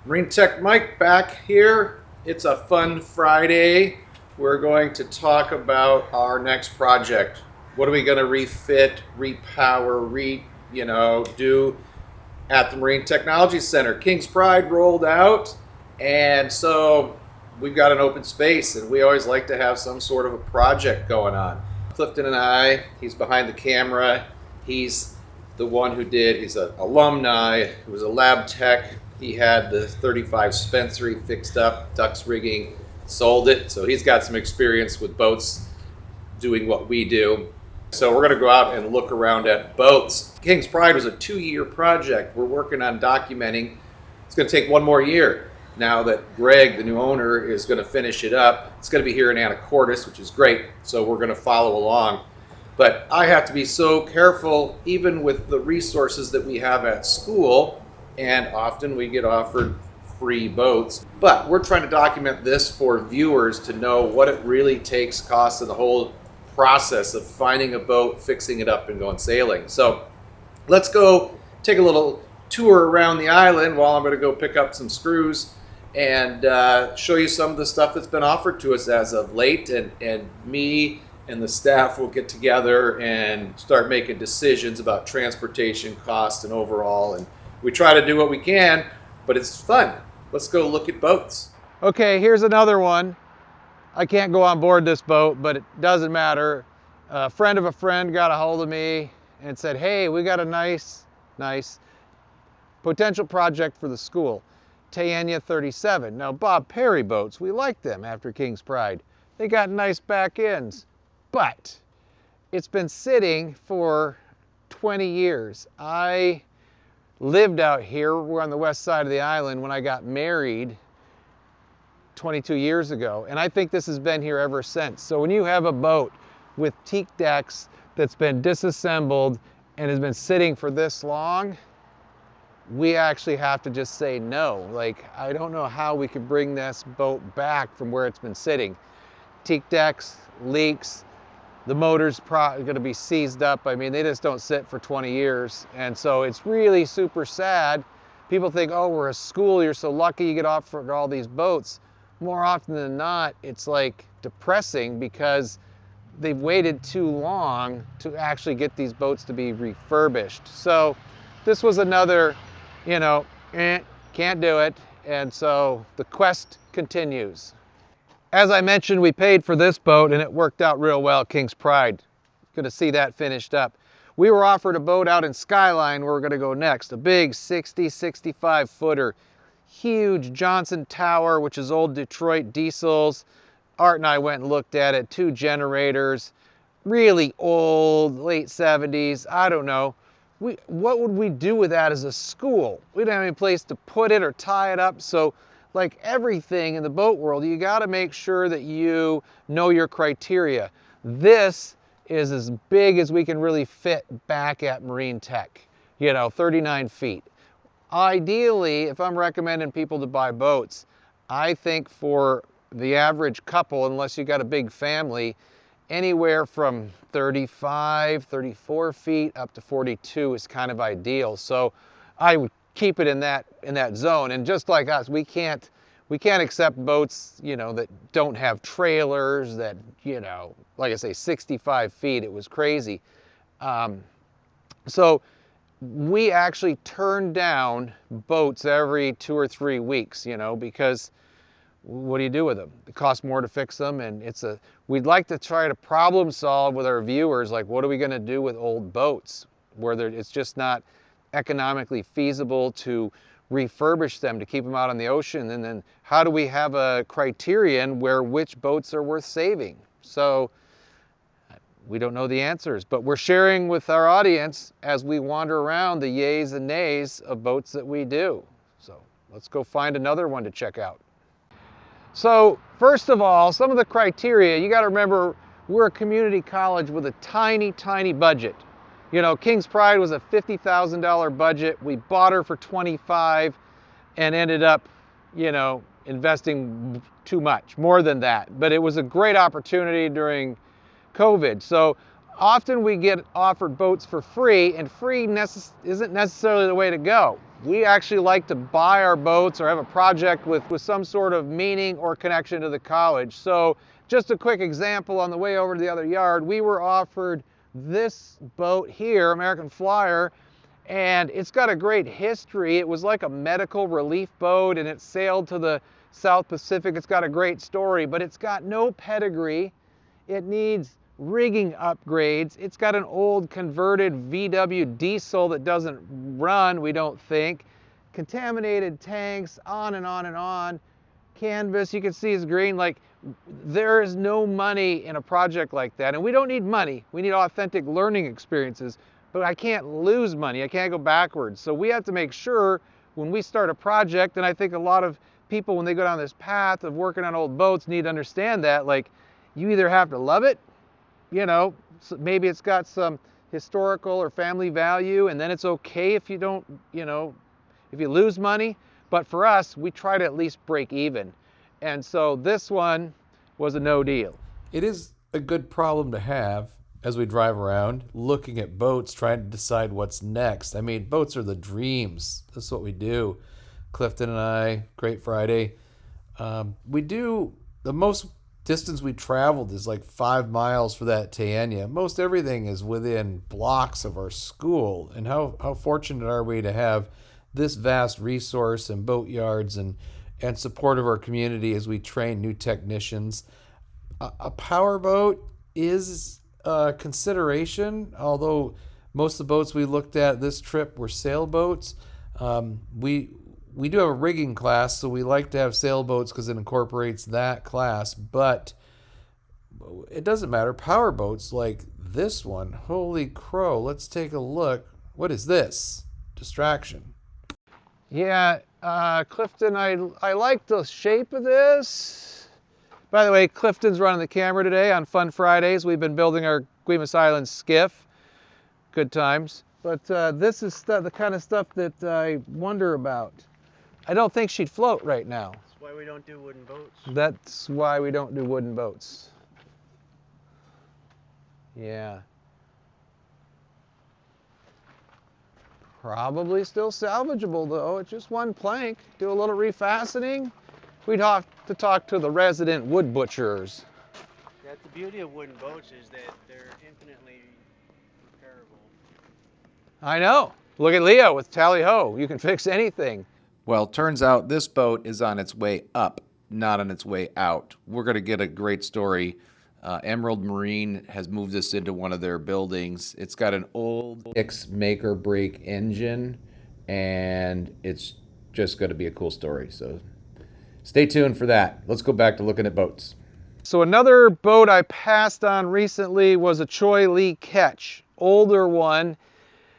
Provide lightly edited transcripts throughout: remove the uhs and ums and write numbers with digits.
Marine Tech Mike back here. It's a fun Friday. We're going to talk about our next project. What are we going to refit, repower, do at the Marine Technology Center? King's Pride rolled out, and so we've got an open space, and we always like to have some sort of a project going on. Clifton and I, he's behind the camera. He's the one he's an alumni, he was a lab tech. He had the 35 Spencer, he fixed up, ducks rigging, sold it. So he's got some experience with boats doing what we do. So we're gonna go out and look around at boats. King's Pride was a 2-year project. We're working on documenting. It's gonna take 1 more year. Now that Greg, the new owner, is gonna finish it up. It's gonna be here in Anacortes, which is great. So we're gonna follow along. But I have to be so careful, even with the resources that we have at school, and often we get offered free boats. But we're trying to document this for viewers to know what it really takes, costs, and the whole process of finding a boat, fixing it up, and going sailing. So let's go take a little tour around the island while I'm going to go pick up some screws and show you some of the stuff that's been offered to us as of late, and me and the staff will get together and start making decisions about transportation costs and overall, and we try to do what we can, but it's fun. Let's go look at boats. Okay, here's another one. I can't go on board this boat, but it doesn't matter. A friend of a friend got a hold of me and said, hey, we got a nice potential project for the school. Tayenya 37. Now, Bob Perry boats, we like them after King's Pride. They got nice back ends, but it's been sitting for 20 years. I lived out here. We're on the west side of the island when I got married 22 years ago, and I think this has been here ever since. So when you have a boat with teak decks that's been disassembled and has been sitting for this long, we actually have to just say no. Like, I don't know how we could bring this boat back from where it's been sitting. Teak decks, leaks, the motor's going to be seized up. I mean, they just don't sit for 20 years. And so it's really super sad. People think, oh, we're a school, you're so lucky you get offered all these boats. More often than not, it's like depressing because they've waited too long to actually get these boats to be refurbished. So this was another, can't do it. And so the quest continues. As I mentioned, we paid for this boat and it worked out real well at King's Pride. Going to see that finished up. We were offered a boat out in Skyline where we're going to go next. A big 60, 65 footer. Huge Johnson Tower, which is old Detroit diesels. Art and I went and looked at it. 2 generators. Really old, late 70s. I don't know. What would we do with that as a school? We didn't have any place to put it or tie it up. So like everything in the boat world, you got to make sure that you know your criteria. This is as big as we can really fit back at Marine Tech, 39 feet. Ideally, if I'm recommending people to buy boats, I think for the average couple, unless you got a big family, anywhere from 35, 34 feet up to 42 is kind of ideal. So I would keep it in that zone. And just like us, we can't accept boats, that don't have trailers, that, like I say, 65 feet, it was crazy. So we actually turn down boats every 2 or 3 weeks, because what do you do with them? It costs more to fix them, and we'd like to try to problem solve with our viewers, like what are we gonna do with old boats where it's just not economically feasible to refurbish them, to keep them out on the ocean, and then how do we have a criterion where which boats are worth saving? So we don't know the answers, but we're sharing with our audience as we wander around the yays and nays of boats that we do. So let's go find another one to check out. So first of all, some of the criteria, you got to remember we're a community college with a tiny, tiny budget. King's Pride was a $50,000 budget. We bought her for 25 and ended up, investing too much, more than that. But it was a great opportunity during COVID. So often we get offered boats for free, and free isn't necessarily the way to go. we actually like to buy our boats or have a project with some sort of meaning or connection to the college. So just a quick example, on the way over to the other yard, we were offered this boat here, American Flyer, and it's got a great history. It was like a medical relief boat, and it sailed to the South Pacific. It's got a great story, but it's got no pedigree. It needs rigging upgrades. It's got an old converted VW diesel that doesn't run, we don't think. Contaminated tanks, on and on and on. Canvas, you can see is green. Like, there is no money in a project like that. And we don't need money. We need authentic learning experiences. But I can't lose money. I can't go backwards. So we have to make sure when we start a project, and I think a lot of people, when they go down this path of working on old boats, need to understand that, like, you either have to love it, you know, maybe it's got some historical or family value, and then it's okay if you don't, you know, if you lose money. But for us, we try to at least break even. And so this one was a no deal. It is a good problem to have as we drive around, looking at boats, trying to decide what's next. I mean, boats are the dreams. That's what we do. Clifton and I, Great Friday. We do, the most distance we traveled is like 5 miles for that Tayanya. Most everything is within blocks of our school. And how fortunate are we to have this vast resource and boat yards and support of our community as we train new technicians. A powerboat is a consideration, although most of the boats we looked at this trip were sailboats. We do have a rigging class, so we like to have sailboats because it incorporates that class, but it doesn't matter. Powerboats like this one, holy crow, let's take a look. What is this? Distraction. Yeah, Clifton, I like the shape of this. By the way, Clifton's running the camera today on Fun Fridays. We've been building our Guaymas Island skiff. Good times. But this is the kind of stuff that I wonder about. I don't think she'd float right now. That's why we don't do wooden boats. That's why we don't do wooden boats. Yeah. Probably still salvageable though. It's just one plank. Do a little refastening. We'd have to talk to the resident wood butchers. That's the beauty of wooden boats, is that they're infinitely repairable. I know. Look at Leo with Tally Ho. You can fix anything. Well, turns out this boat is on its way up, not on its way out. We're going to get a great story. Emerald Marine has moved this into one of their buildings. It's got an old make or break engine, and it's just going to be a cool story. So stay tuned for that. Let's go back to looking at boats. So another boat I passed on recently was a Choi Lee Ketch, older one.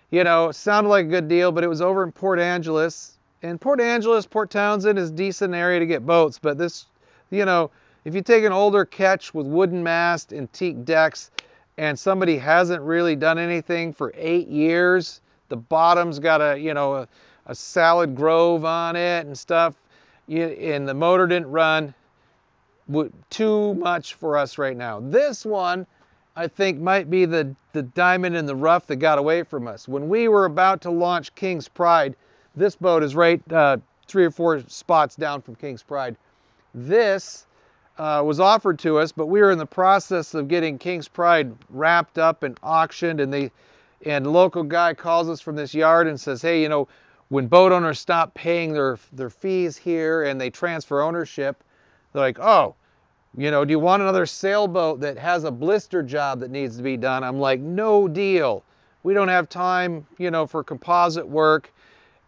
You know, sounded like a good deal, but it was over in Port Angeles. And Port Angeles, Port Townsend is a decent area to get boats, but this, you know, if you take an older ketch with wooden mast and teak decks and somebody hasn't really done anything for 8 years, the bottom's got a, you know, a salad grove on it and stuff, and the motor didn't run, too much for us right now. This one, I think, might be the diamond in the rough that got away from us. When we were about to launch King's Pride, this boat is right 3 or 4 spots down from King's Pride. This was offered to us, but we were in the process of getting King's Pride wrapped up and auctioned, and the local guy calls us from this yard and says, hey, you know, when boat owners stop paying their fees here and they transfer ownership, they're like, oh, you know, do you want another sailboat that has a blister job that needs to be done? I'm like, no deal. We don't have time, you know, for composite work.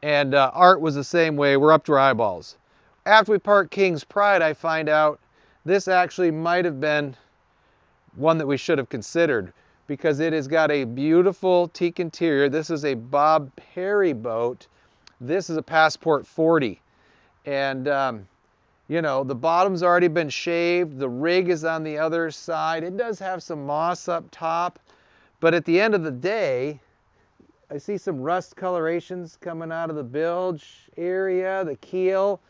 And Art was the same way. We're up to our eyeballs. After we parked King's Pride, I find out this actually might have been one that we should have considered, because it has got a beautiful teak interior. This is a Bob Perry boat. This is a Passport 40. And, you know, the bottom's already been shaved. The rig is on the other side. It does have some moss up top. But at the end of the day, I see some rust colorations coming out of the bilge area, the keel.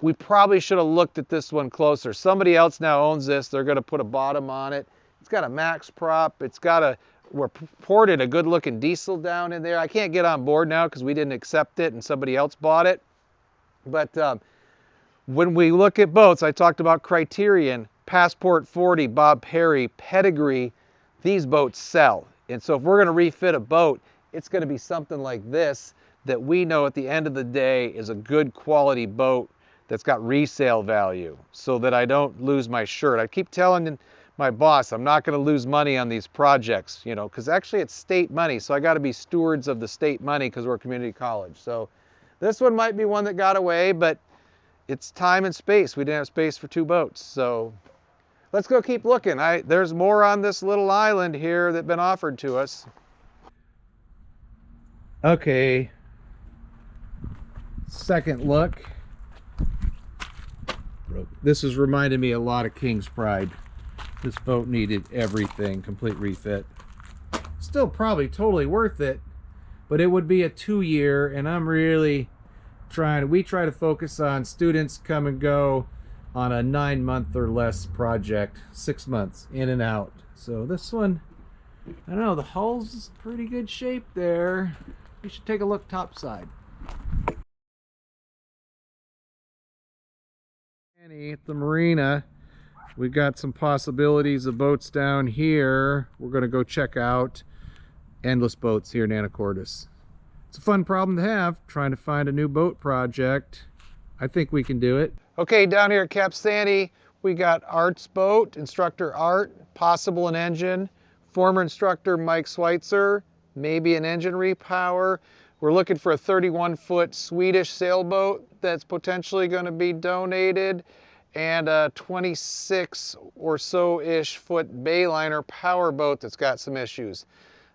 We probably should have looked at this one closer. Somebody else now owns this. They're going to put a bottom on it. It's got a max prop. It's got a we're ported a good looking diesel down in there. I can't get on board now because we didn't accept it and somebody else bought it. But when we look at boats, I talked about Criterion, Passport 40, Bob Perry, Pedigree. These boats sell. And so if we're going to refit a boat, it's going to be something like this that we know at the end of the day is a good quality boat that's got resale value, so that I don't lose my shirt. I keep telling my boss I'm not going to lose money on these projects, you know, because actually it's state money, so I got to be stewards of the state money because we're a community college. So this one might be one that got away, but it's time and space. We didn't have space for 2 boats, so let's go keep looking. There's more on this little island here that's been offered to us. Okay, second look. This is reminding me a lot of King's Pride. This boat needed everything, complete refit. Still probably totally worth it, but it would be a 2-year, and I'm really we try to focus on students come and go on a 9-month or less project, 6 months in and out. So this one, I don't know, the hull's pretty good shape there. We should take a look topside. At the marina, we've got some possibilities of boats down here. We're going to go check out Endless Boats here in Anacortes. It's a fun problem to have, trying to find a new boat project. I think we can do it. Okay, down here at Cap Sandy, we got Art's boat, instructor Art, possible an engine, former instructor Mike Schweitzer, maybe an engine repower. We're looking for a 31-foot Swedish sailboat that's potentially going to be donated, and a 26 or so-ish foot Bayliner powerboat that's got some issues.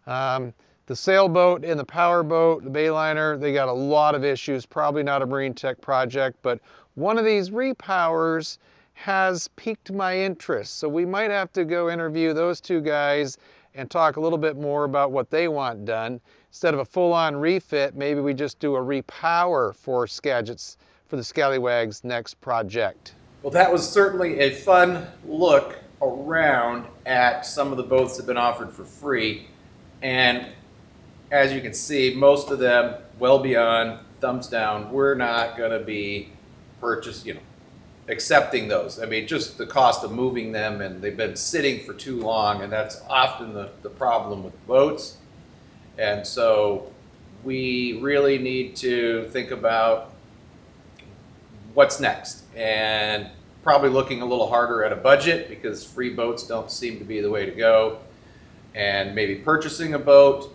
The sailboat and the powerboat, the Bayliner, they got a lot of issues. Probably not a marine tech project, but one of these repowers has piqued my interest. So we might have to go interview those 2 guys and talk a little bit more about what they want done. Instead of a full-on refit, maybe we just do a repower for the Skallywags next project. Well, that was certainly a fun look around at some of the boats that have been offered for free. And as you can see, most of them well beyond thumbs down. We're not going to be accepting those. I mean, just the cost of moving them, and they've been sitting for too long, and that's often the problem with boats. And so we really need to think about what's next, and probably looking a little harder at a budget, because free boats don't seem to be the way to go, and maybe purchasing a boat.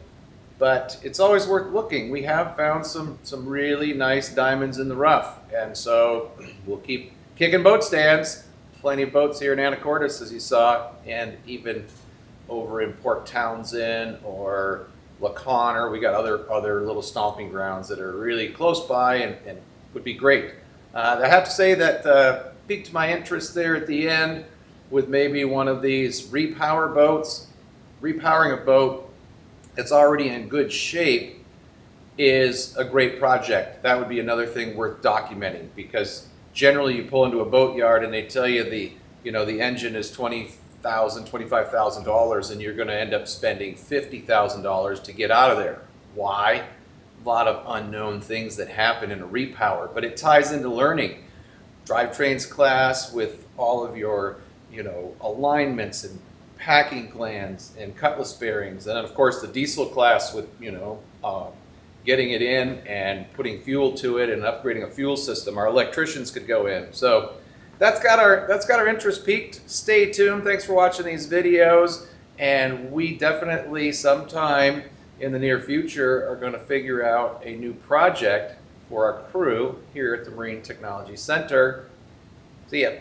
But it's always worth looking. We have found some really nice diamonds in the rough, and so we'll keep kicking boat stands. Plenty of boats here in Anacortes, as you saw, and even over in Port Townsend or La Conner. We got other little stomping grounds that are really close by and would be great. I have to say that piqued my interest there at the end with maybe one of these repower boats. Repowering a boat that's already in good shape is a great project. That would be another thing worth documenting, because generally you pull into a boat yard and they tell you the engine is $20,000, $25,000, and you're going to end up spending $50,000 to get out of there. Why? A lot of unknown things that happen in a repower, but it ties into learning. Drivetrains class with all of your alignments and packing glands and cutlass bearings, and then of course the diesel class with getting it in and putting fuel to it and upgrading a fuel system. Our electricians could go in. So that's got our interest peaked. Stay tuned. Thanks for watching these videos, and we definitely sometime in the near future are going to figure out a new project for our crew here at the Marine Technology Center. See ya.